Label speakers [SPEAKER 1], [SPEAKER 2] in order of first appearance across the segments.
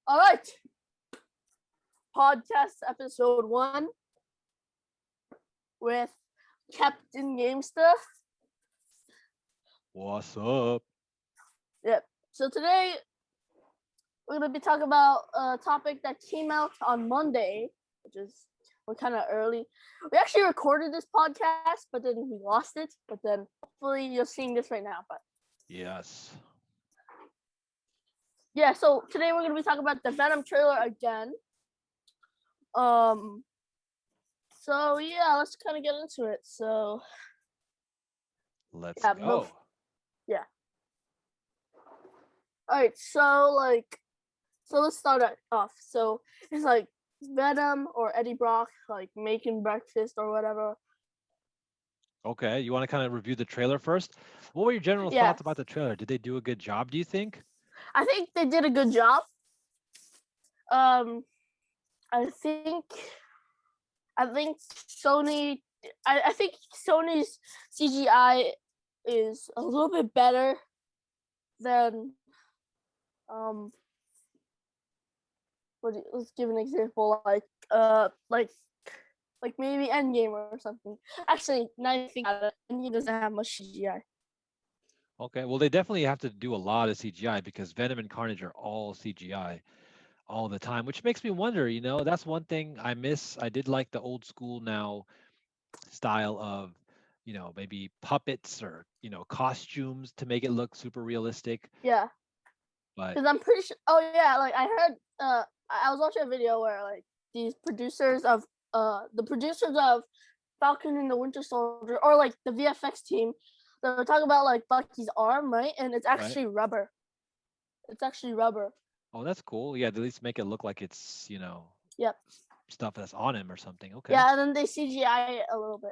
[SPEAKER 1] All right. Podcast episode 1 with Captain Gamesta.
[SPEAKER 2] What's up?
[SPEAKER 1] Yep. So today we're going to be talking about a topic that came out on Monday, which is we're kind of early. We actually recorded this podcast, but then we lost it. But then hopefully you're seeing this right now. But
[SPEAKER 2] Yes.
[SPEAKER 1] yeah, so today we're going to be talking about the Venom trailer again. So yeah, let's kind of get into it. So
[SPEAKER 2] Let's
[SPEAKER 1] yeah,
[SPEAKER 2] go.
[SPEAKER 1] yeah. All right, so let's start it off. So it's like Venom or Eddie Brock like making breakfast or whatever.
[SPEAKER 2] Okay, you want to kind of review the trailer first? What were your general
[SPEAKER 1] Yeah,
[SPEAKER 2] thoughts about the trailer? Did they do a good job, do you think?
[SPEAKER 1] I think they did a good job. Um, I think Sony. I think Sony's CGI is a little bit better than let's give an example like maybe Endgame or something. Actually, now I think about it, Endgame doesn't have much CGI.
[SPEAKER 2] Okay, well, they definitely have to do a lot of CGI because Venom and Carnage are all CGI all the time, which makes me wonder, that's one thing I miss. I did like the old school now style of, maybe puppets or, costumes to make it look super realistic.
[SPEAKER 1] Yeah,
[SPEAKER 2] But
[SPEAKER 1] because I'm pretty sure. Oh yeah, like I heard. I was watching a video where like these producers of the producers of Falcon and the Winter Soldier, or like the VFX team, they were talking about like Bucky's arm, right? And it's
[SPEAKER 2] right.
[SPEAKER 1] actually rubber. It's actually rubber.
[SPEAKER 2] Oh, that's cool. Yeah, at least make it look like it's,
[SPEAKER 1] Yep.
[SPEAKER 2] stuff that's on him or something. Okay.
[SPEAKER 1] Yeah, and then they CGI it a little bit.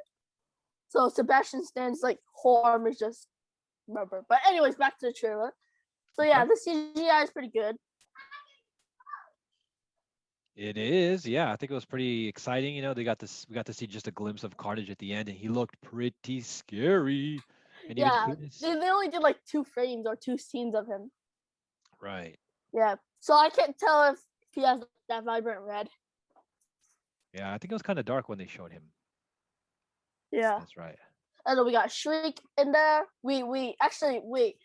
[SPEAKER 1] So Sebastian Stan's like whole arm is just rubber. But anyways, back to the trailer. So yeah,
[SPEAKER 2] Okay.
[SPEAKER 1] the CGI is pretty good.
[SPEAKER 2] It is. Yeah, I think it was pretty exciting. We got to see just a glimpse of Carnage at the end, and he looked pretty scary. And even
[SPEAKER 1] Yeah,
[SPEAKER 2] Cletus.
[SPEAKER 1] they only did like 2 frames or 2 scenes of him.
[SPEAKER 2] Right.
[SPEAKER 1] Yeah, so I can't tell if he has that vibrant red.
[SPEAKER 2] Yeah, I think it was kind of dark when they showed him.
[SPEAKER 1] Yeah,
[SPEAKER 2] That's right.
[SPEAKER 1] and then we got Shriek in there. We actually we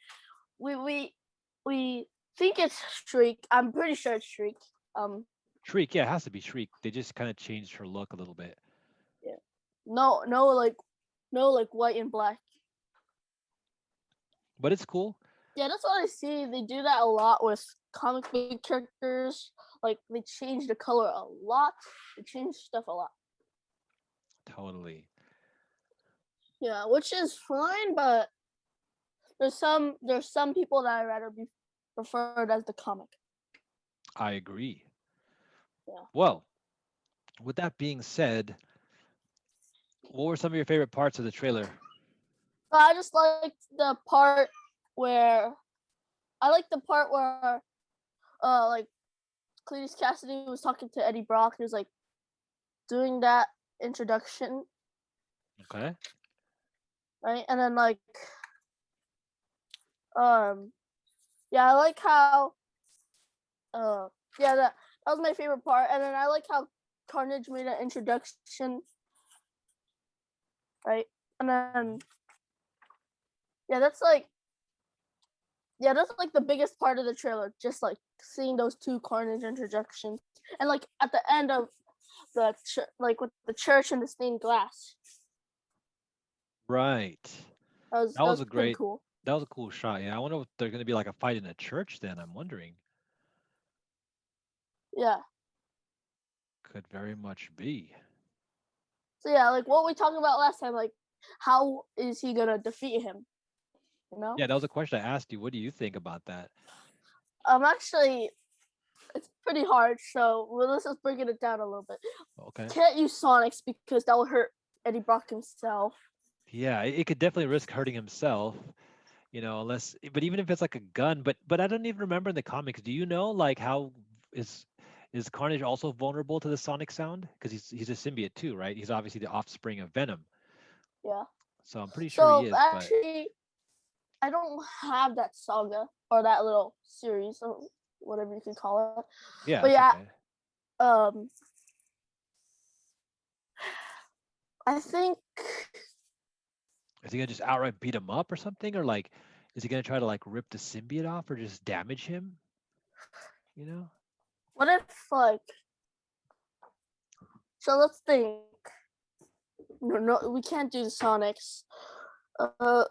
[SPEAKER 1] think it's Shriek. I'm pretty sure it's Shriek.
[SPEAKER 2] Shriek, yeah, it has to be Shriek. They just kind of changed her look a little bit.
[SPEAKER 1] Yeah, no like white and black.
[SPEAKER 2] But it's cool.
[SPEAKER 1] Yeah, that's what I see. They do that a lot with comic book characters. Like they change the color a lot. They change stuff a lot.
[SPEAKER 2] Totally.
[SPEAKER 1] Yeah, which is fine, but there's some people that I'd rather be preferred as the comic.
[SPEAKER 2] I agree.
[SPEAKER 1] Yeah.
[SPEAKER 2] Well, with that being said, what were some of your favorite parts of the trailer?
[SPEAKER 1] But I just liked the part where like Cletus Cassidy was talking to Eddie Brock. He was like doing that introduction,
[SPEAKER 2] Okay.
[SPEAKER 1] right? And then um yeah, I like how yeah, that was my favorite part. And then I like how Carnage made an introduction, right? And then yeah, that's like the biggest part of the trailer, just like seeing those two Carnage introductions, and like at the end of like with the church and the stained glass.
[SPEAKER 2] Right.
[SPEAKER 1] That was
[SPEAKER 2] That
[SPEAKER 1] that
[SPEAKER 2] was
[SPEAKER 1] was
[SPEAKER 2] a
[SPEAKER 1] pretty
[SPEAKER 2] great
[SPEAKER 1] cool.
[SPEAKER 2] that was a cool shot. Yeah, I wonder if there's going to be like a fight in a church then. I'm wondering.
[SPEAKER 1] Yeah.
[SPEAKER 2] Could very much be.
[SPEAKER 1] So yeah, like what we talked about last time, like how is he gonna defeat him? You know?
[SPEAKER 2] Yeah, that was a question I asked you. What do you think about that?
[SPEAKER 1] Actually, it's pretty hard. So let's just breaking it down a little bit.
[SPEAKER 2] Okay.
[SPEAKER 1] Can't use Sonics because that will hurt Eddie Brock himself.
[SPEAKER 2] Yeah, it could definitely risk hurting himself, unless but even if it's like a gun, but I don't even remember in the comics. Do you know like how is is Carnage also vulnerable to the sonic sound? Because he's a symbiote too, right? He's obviously the offspring of Venom.
[SPEAKER 1] Yeah.
[SPEAKER 2] So I'm pretty sure he
[SPEAKER 1] So
[SPEAKER 2] is, but
[SPEAKER 1] actually, I don't have that saga or that little series. So whatever you could call it.
[SPEAKER 2] Yeah,
[SPEAKER 1] But
[SPEAKER 2] it's
[SPEAKER 1] yeah,
[SPEAKER 2] okay.
[SPEAKER 1] um, I think
[SPEAKER 2] Is he gonna just outright beat him up or something, or like, is he gonna try to like rip the symbiote off or just damage him? You know?
[SPEAKER 1] what if like so let's think. No, we can't do the Sonics. Uh,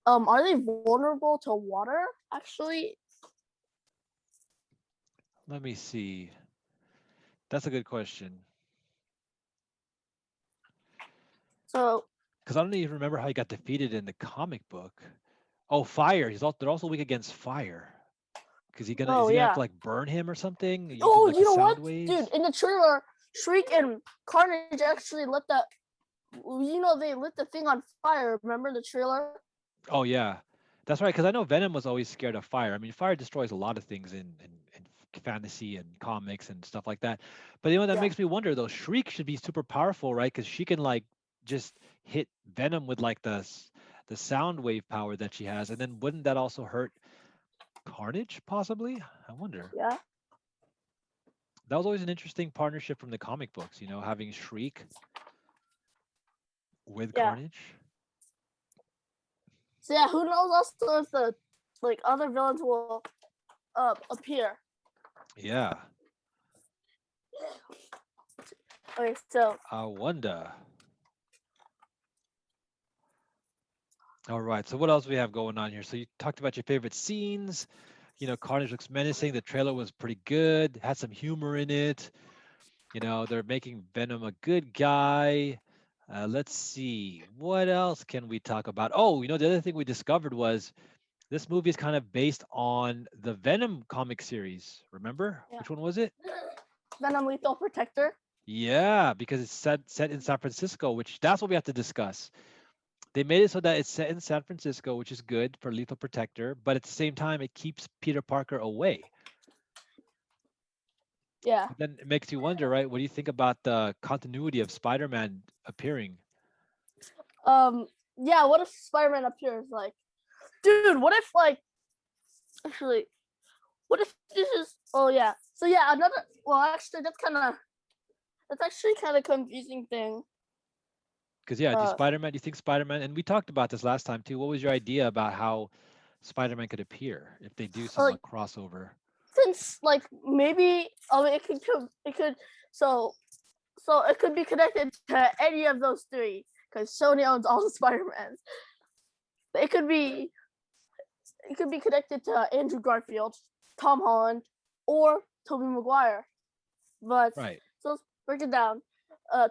[SPEAKER 1] are they vulnerable to water? Actually,
[SPEAKER 2] Let me see. That's a good question.
[SPEAKER 1] so
[SPEAKER 2] Because I don't even remember how he got defeated in the comic book. Oh, fire. They're also weak against fire. Because is
[SPEAKER 1] oh
[SPEAKER 2] he gonna have
[SPEAKER 1] yeah.
[SPEAKER 2] to like burn him or something using
[SPEAKER 1] Oh,
[SPEAKER 2] like
[SPEAKER 1] you
[SPEAKER 2] the
[SPEAKER 1] know what,
[SPEAKER 2] sound
[SPEAKER 1] dude?
[SPEAKER 2] waves?
[SPEAKER 1] In the trailer, Shriek and Carnage actually lit the. They lit the thing on fire. Remember the trailer?
[SPEAKER 2] Oh yeah, that's right. Because I know Venom was always scared of fire. I mean, fire destroys a lot of things in fantasy and comics and stuff like that. But that
[SPEAKER 1] Yeah,
[SPEAKER 2] makes me wonder though. Shriek should be super powerful, right? Because she can like just hit Venom with like the sound wave power that she has, and then wouldn't that also hurt Carnage possibly? I wonder.
[SPEAKER 1] yeah,
[SPEAKER 2] That was always an interesting partnership from the comic books. Having Shriek with
[SPEAKER 1] yeah.
[SPEAKER 2] Carnage.
[SPEAKER 1] So yeah, who knows also if the other villains will appear.
[SPEAKER 2] Yeah,
[SPEAKER 1] Okay, so
[SPEAKER 2] I wonder. All right. So what else we have going on here? So you talked about your favorite scenes. Carnage looks menacing. The trailer was pretty good. Had some humor in it. They're making Venom a good guy. Let's see. What else can we talk about? Oh, the other thing we discovered was this movie is kind of based on the Venom comic series. Remember?
[SPEAKER 1] yeah,
[SPEAKER 2] Which one was it?
[SPEAKER 1] Venom Lethal Protector.
[SPEAKER 2] Yeah, because it's set in San Francisco, which that's what we have to discuss. They made it so that it's set in San Francisco, which is good for Lethal Protector, but at the same time, it keeps Peter Parker away.
[SPEAKER 1] Yeah.
[SPEAKER 2] But then it makes you wonder, right? What do you think about the continuity of Spider-Man appearing?
[SPEAKER 1] Yeah. What if Spider-Man appears? Like, dude, what if actually, what if this is? Oh yeah. So yeah, another. Well, actually, that's actually kind of confusing thing.
[SPEAKER 2] Because yeah,
[SPEAKER 1] Uh,
[SPEAKER 2] Do you think Spider-Man? And we talked about this last time too. What was your idea about how Spider-Man could appear if they do some
[SPEAKER 1] like
[SPEAKER 2] crossover?
[SPEAKER 1] since maybe it could so it could be connected to any of those three because Sony owns all the Spider-Mans. It could be connected to Andrew Garfield, Tom Holland, or Tobey Maguire. But
[SPEAKER 2] Right.
[SPEAKER 1] so let's break it down.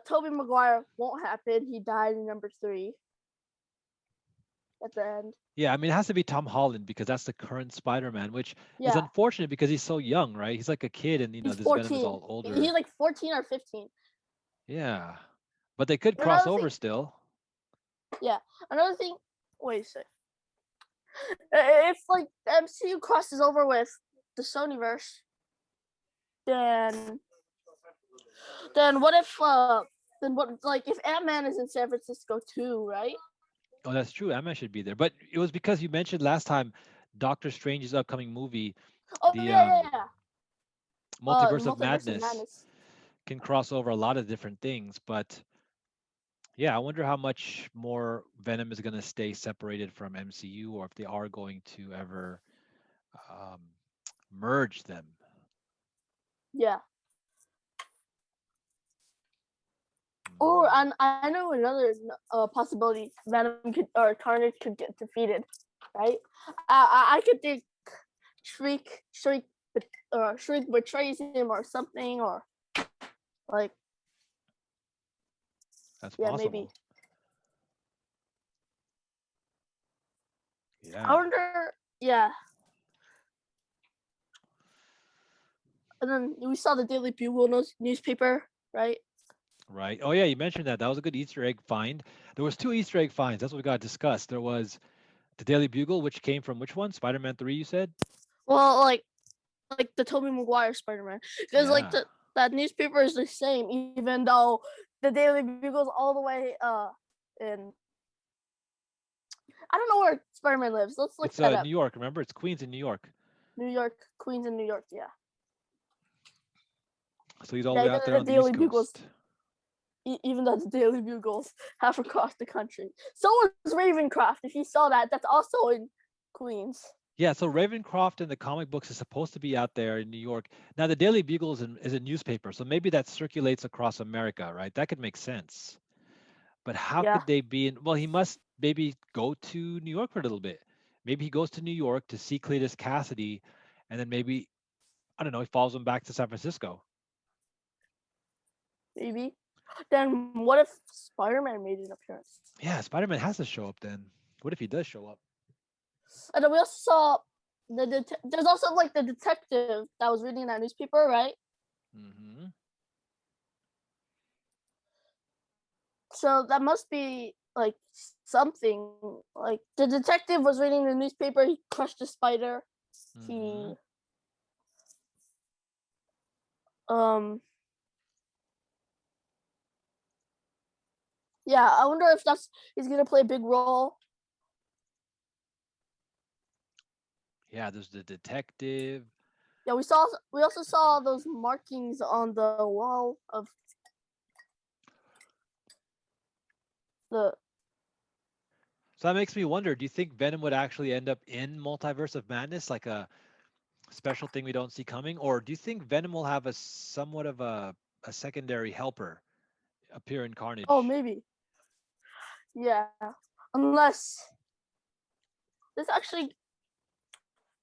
[SPEAKER 1] Tobey Maguire won't happen. He died in number 3 at the end.
[SPEAKER 2] Yeah, I mean, it has to be Tom Holland because that's the current Spider-Man, which is
[SPEAKER 1] Yeah,
[SPEAKER 2] unfortunate because he's so young, right? He's like a kid, and
[SPEAKER 1] he's
[SPEAKER 2] this Venom is
[SPEAKER 1] 14.
[SPEAKER 2] all
[SPEAKER 1] He's
[SPEAKER 2] older.
[SPEAKER 1] like 14 or 15.
[SPEAKER 2] Yeah, but they could cross
[SPEAKER 1] Another thing,
[SPEAKER 2] over still.
[SPEAKER 1] yeah. Another thing. Wait a sec. If the MCU crosses over with the Sonyverse, then what if then what if Ant-Man is in San Francisco too, right?
[SPEAKER 2] Oh, that's true. Ant-Man should be there, but it was because you mentioned last time Doctor Strange's upcoming movie,
[SPEAKER 1] Oh
[SPEAKER 2] the
[SPEAKER 1] yeah.
[SPEAKER 2] Multiverse of
[SPEAKER 1] Multiverse of
[SPEAKER 2] Madness,
[SPEAKER 1] Madness.
[SPEAKER 2] can cross over a lot of different things. But yeah, I wonder how much more Venom is going to stay separated from MCU, or if they are going to ever um, merge them.
[SPEAKER 1] Yeah. Or
[SPEAKER 2] Hmm.
[SPEAKER 1] I know another possibility. Venom could or Carnage could get defeated, right? I could think Shriek, or Shriek betrays him or something, or like
[SPEAKER 2] That's
[SPEAKER 1] yeah, maybe.
[SPEAKER 2] possible.
[SPEAKER 1] I
[SPEAKER 2] Yeah.
[SPEAKER 1] wonder. Yeah, and then we saw the Daily Bugle newspaper, right?
[SPEAKER 2] Right. Oh yeah, you mentioned that. That was a good Easter egg find. There was two Easter egg finds. That's what we got to discuss. There was the Daily Bugle, which came from which one? Spider-Man 3, you said?
[SPEAKER 1] Well, the Tobey Maguire Spider-Man, because
[SPEAKER 2] Yeah.
[SPEAKER 1] that newspaper is the same, even though the Daily Bugle's all the way in I don't know where Spider-Man lives. Let's look
[SPEAKER 2] It's
[SPEAKER 1] that
[SPEAKER 2] New
[SPEAKER 1] up.
[SPEAKER 2] York, remember? It's Queens in New York.
[SPEAKER 1] New York, Queens, and New York. Yeah,
[SPEAKER 2] So he's all the way
[SPEAKER 1] yeah.
[SPEAKER 2] out there
[SPEAKER 1] The
[SPEAKER 2] on the East
[SPEAKER 1] Daily Bugles,
[SPEAKER 2] Coast.
[SPEAKER 1] even though the Daily Bugles half across the country. So was Ravencroft. If you saw that, that's also in Queens.
[SPEAKER 2] Yeah, so Ravencroft in the comic books is supposed to be out there in New York. Now, the Daily Bugle is a newspaper, so maybe that circulates across America, right? That could make sense. But how
[SPEAKER 1] Yeah,
[SPEAKER 2] could they be in? Well, he must maybe go to New York for a little bit. Maybe he goes to New York to see Cletus Cassidy, and then maybe, I don't know, he follows him back to San Francisco.
[SPEAKER 1] maybe. Then what if Spider-Man made an appearance?
[SPEAKER 2] Yeah, Spider-Man has to show up then. What if he does show up?
[SPEAKER 1] And then we also saw there's also like the detective that was reading that newspaper, right?
[SPEAKER 2] Hmm.
[SPEAKER 1] So that must be like something. Like the detective was reading the newspaper. He crushed a spider.
[SPEAKER 2] Hmm.
[SPEAKER 1] He um yeah. I wonder if that's he's gonna play a big role.
[SPEAKER 2] Yeah, there's the detective.
[SPEAKER 1] Yeah, we also saw those markings on the wall of the.
[SPEAKER 2] So that makes me wonder, do you think Venom would actually end up in Multiverse of Madness, like a special thing we don't see coming? Or do you think Venom will have a somewhat of a secondary helper appear in
[SPEAKER 1] Oh,
[SPEAKER 2] Carnage?
[SPEAKER 1] maybe. Yeah. Unless this actually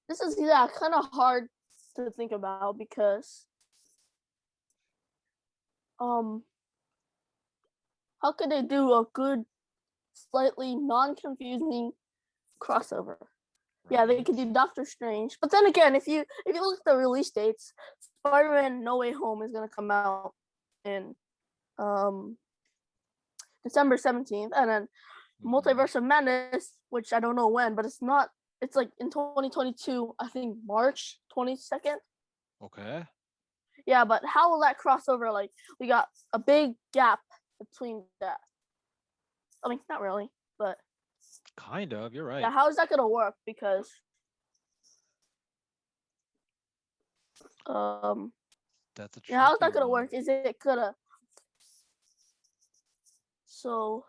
[SPEAKER 1] this is yeah kind of hard to think about because um how could they do a good slightly non-confusing crossover? Yeah, they could
[SPEAKER 2] Right.
[SPEAKER 1] do Doctor Strange, but then again, if you look at the release dates, Spider-Man No Way Home is gonna come out in um December 17th, and then
[SPEAKER 2] Hmm.
[SPEAKER 1] Multiverse of Madness, which I don't know when, but it's not. It's like in 2022, I think March 22nd.
[SPEAKER 2] Okay.
[SPEAKER 1] Yeah, but how will that cross over? Like we got a big gap between that. I mean, not really, but
[SPEAKER 2] Kind of. You're
[SPEAKER 1] yeah,
[SPEAKER 2] right.
[SPEAKER 1] how is that gonna work? Because
[SPEAKER 2] That's a
[SPEAKER 1] yeah, how is
[SPEAKER 2] tricky
[SPEAKER 1] that gonna
[SPEAKER 2] one.
[SPEAKER 1] work? Is it gonna so?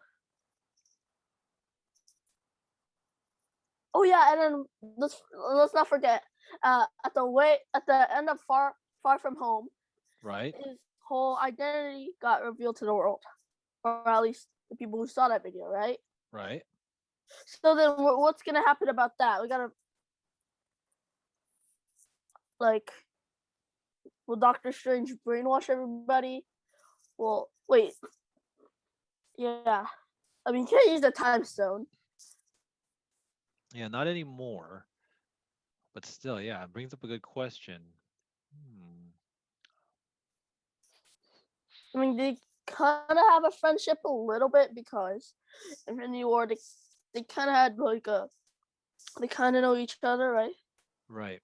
[SPEAKER 1] Oh yeah, and then let's not forget. At the end of Far From Home,
[SPEAKER 2] Right.
[SPEAKER 1] his whole identity got revealed to the world, or at least the people who saw that video, right?
[SPEAKER 2] Right.
[SPEAKER 1] So then, what's gonna happen about that? We gotta like, will Doctor Strange brainwash everybody? Well, wait, yeah. I mean, you can't use the time stone.
[SPEAKER 2] Yeah, not anymore. But still, yeah, it brings up a good question. Hmm.
[SPEAKER 1] I mean, they kind of have a friendship a little bit because Infinity War, they kind of had like a, they kind of know each other, right?
[SPEAKER 2] Right.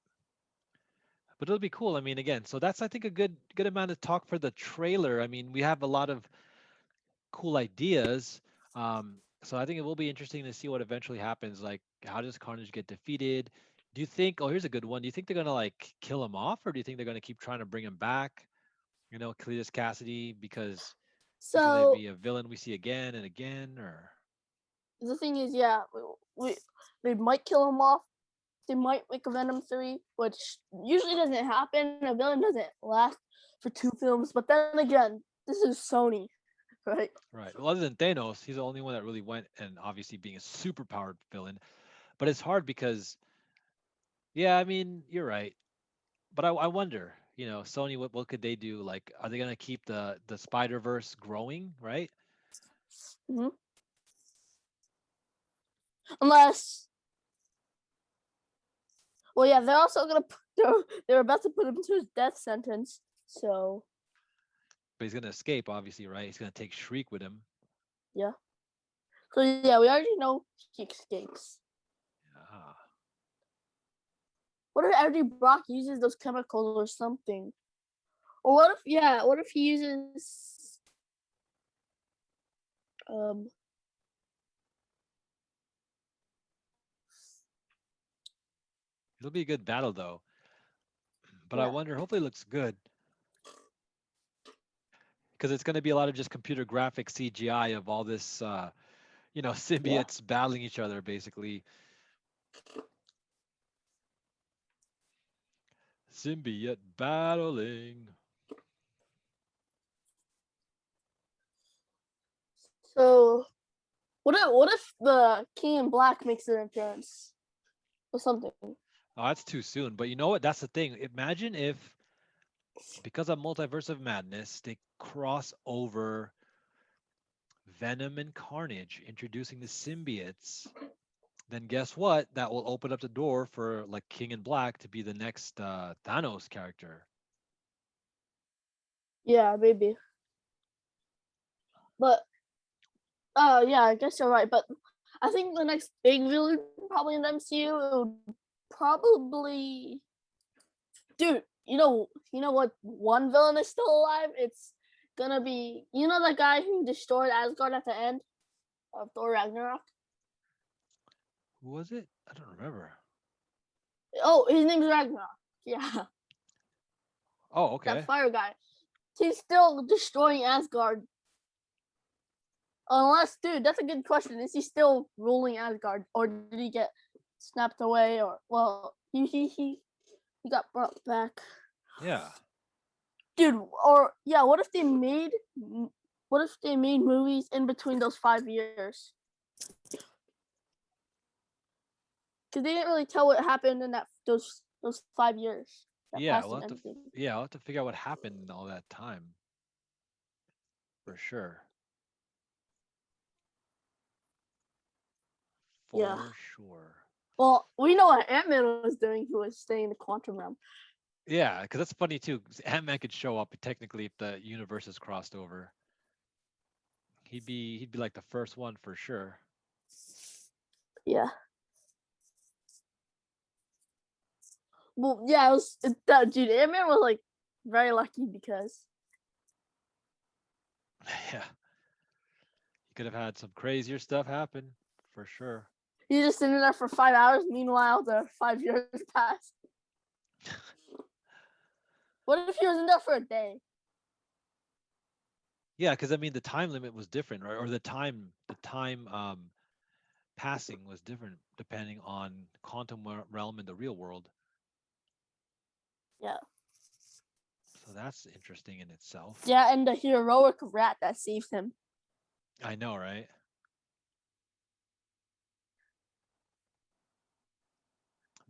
[SPEAKER 2] But it'll be cool. I mean, again, so that's I think a good amount of talk for the trailer. I mean, we have a lot of cool ideas. So I think it will be interesting to see what eventually happens. Like, how does Carnage get defeated? Do you think? Oh, here's a good one. Do you think they're gonna like kill him off, or do you think they're gonna keep trying to bring him back? You know, Cletus Cassidy, because he's gonna
[SPEAKER 1] So
[SPEAKER 2] be a villain we see again and again, or
[SPEAKER 1] the thing is, yeah, we they might kill him off. They might make a Venom 3, which usually doesn't happen. A villain doesn't last for 2 films, but then again, this is Sony, right?
[SPEAKER 2] right. Well, other than Thanos, he's the only one that really went, and obviously being a super powered villain. But it's hard because, yeah, I mean, you're right. But I wonder, Sony, what could they do? Like, are they gonna keep the Spider Verse growing, right?
[SPEAKER 1] Mm-hmm. Unless, well, yeah, they're also gonna they're about to put him to his death sentence. So
[SPEAKER 2] But he's gonna escape, obviously, right? He's gonna take Shriek with him.
[SPEAKER 1] yeah, so yeah, we already know he escapes.
[SPEAKER 2] Ah,
[SPEAKER 1] What if Eddie Brock uses those chemicals or something? Or what if yeah, what if he uses um
[SPEAKER 2] it'll be a good battle though. but I
[SPEAKER 1] Yeah,
[SPEAKER 2] wonder. Hopefully, it looks good because it's going to be a lot of just computer graphic CGI of all this,
[SPEAKER 1] yeah.
[SPEAKER 2] symbiotes battling each other, basically. Symbiote battling.
[SPEAKER 1] So what if the King in Black makes an appearance or something?
[SPEAKER 2] Oh, that's too soon. But you know what? That's the thing. Imagine if, because of Multiverse of Madness, they cross over Venom and Carnage, introducing the symbiotes. Then guess what? That will open up the door for like King in Black to be the next Thanos character.
[SPEAKER 1] Yeah, maybe. But yeah, I guess you're right. But I think the next big villain probably in the MCU would probably, dude. You know what? One villain is still alive. It's gonna be the guy who destroyed Asgard at the end of Thor Ragnarok.
[SPEAKER 2] Who was it? I don't remember.
[SPEAKER 1] Oh, his name's Ragnarok. Yeah,
[SPEAKER 2] Oh,
[SPEAKER 1] that
[SPEAKER 2] okay.
[SPEAKER 1] fire guy. He's still destroying Asgard. Unless, dude, that's a good question. Is he still ruling Asgard, or did he get snapped away? Or well, he got brought back,
[SPEAKER 2] Yeah.
[SPEAKER 1] dude. Or yeah, what if they made movies in between those 5 years? Because they didn't really tell what happened in those 5 years that
[SPEAKER 2] Yeah,
[SPEAKER 1] passed
[SPEAKER 2] we'll
[SPEAKER 1] in
[SPEAKER 2] have to
[SPEAKER 1] everything.
[SPEAKER 2] I'll have to figure out what happened in all that time for sure.
[SPEAKER 1] Yeah.
[SPEAKER 2] For sure.
[SPEAKER 1] Well, we know what Ant-Man was doing. He was staying in the quantum realm.
[SPEAKER 2] Yeah, because that's funny too. 'Cause Ant-Man could show up technically if the universes crossed over. He'd be like the first one for sure.
[SPEAKER 1] Yeah. Well, yeah, that dude. Ant-Man was like very lucky because
[SPEAKER 2] Yeah. He could have had some crazier stuff happen for sure.
[SPEAKER 1] he's just sitting there for 5 hours. Meanwhile, the 5 years passed. What if he was in there for a day?
[SPEAKER 2] Yeah, because I mean the time limit was different, right? Or the time passing was different depending on quantum realm and the real world.
[SPEAKER 1] Yeah.
[SPEAKER 2] So that's interesting in itself.
[SPEAKER 1] Yeah, and the heroic rat that saved him.
[SPEAKER 2] I know, right?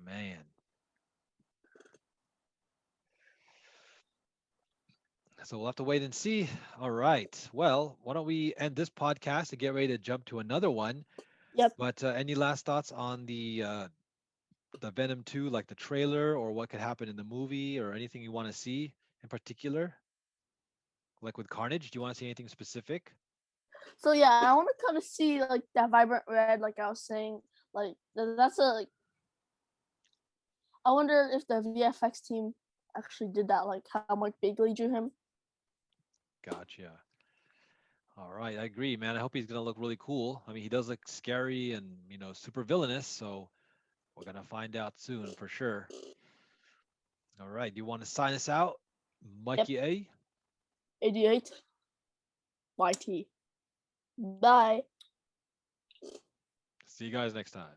[SPEAKER 2] Man. So we'll have to wait and see. All right. Well, why don't we end this podcast and get ready to jump to another one?
[SPEAKER 1] Yep.
[SPEAKER 2] But any last thoughts on the Venom 2, like the trailer or what could happen in the movie or anything you want to see in particular? Like with Carnage, do you want to see anything specific?
[SPEAKER 1] So yeah, I want to kind of see like that vibrant red, like I was saying. Like that's a like. I wonder if the VFX team actually did that. Like how Mike Bigley drew him.
[SPEAKER 2] Gotcha. All right, I agree, man. I hope he's gonna look really cool. I mean, he does look scary and super villainous, so we're gonna find out soon for sure. All right, do you want to sign us out,
[SPEAKER 1] Yep.
[SPEAKER 2] Mikey A?
[SPEAKER 1] 88 YT. Bye.
[SPEAKER 2] See you guys next time.